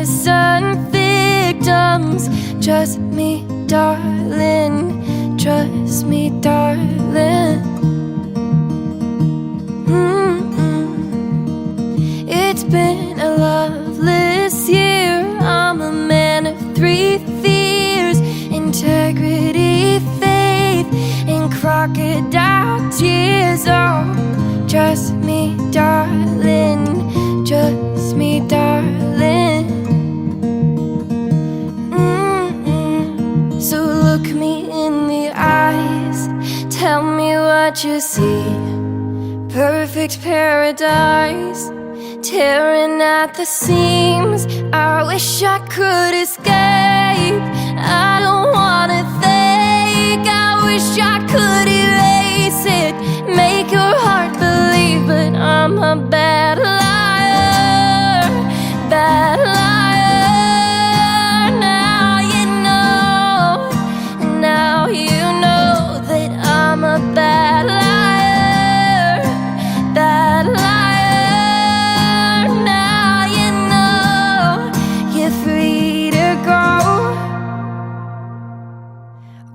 innocent victims. Trust me, darling. Trust me, darling. It's been a loveless year. I'm a man of three fears: integrity, faith, and crocodile tears. Oh, trust me, darling. Trust me, darling. So look me in the eyes. Tell me what you see. Perfect paradise, tearing at the seams. I wish I could escape. I don't wanna think. I wish I could erase it, make your heart believe, but I'm a bad liar, bad liar. Now you know, now you know that I'm a bad liar, bad liar.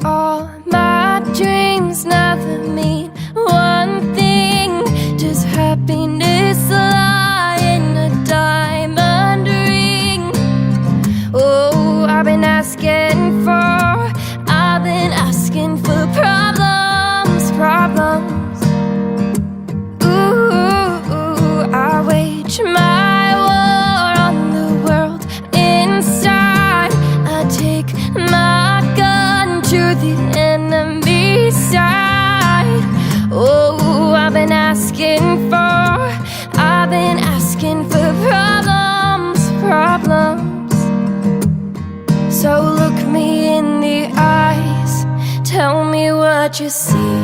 All my dreams never mean one thing, just happiness lie in a diamond ring. Oh, I've been asking for problems, problems. Ooh, I wage my war on the world inside. I take my gun to the enemy side. Oh, I've been asking for problems, problems. So look me in the eyes, tell me what you see.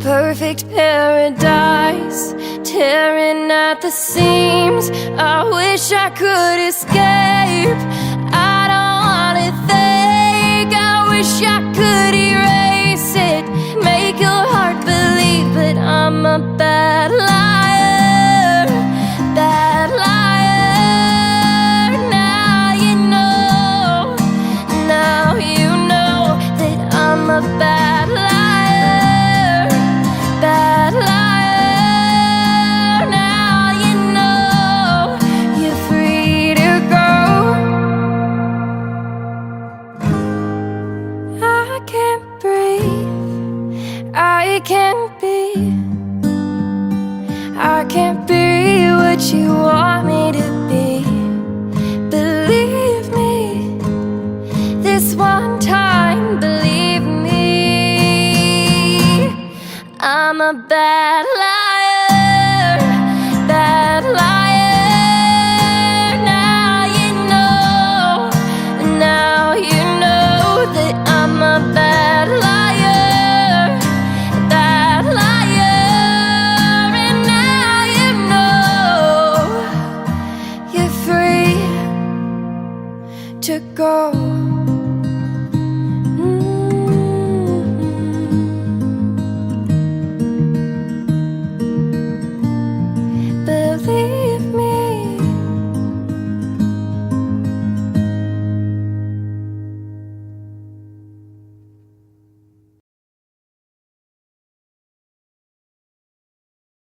Perfect paradise, tearing at the seams. I wish I could escape. I don't wanna think. I wish I could erase it, make your heart believe, but I'm a bad liar, bad liar. Now you know, now you know that I'm a bad liar, bad liar. Now you know you're free to go. I can't breathe, I can't be, I can't be what you want me to be. Believe me, this one time, believe me. I'm a bad liar, bad liar. Now you know, now you know that I'm a bad liar, bad liar. And now you know you're free to go.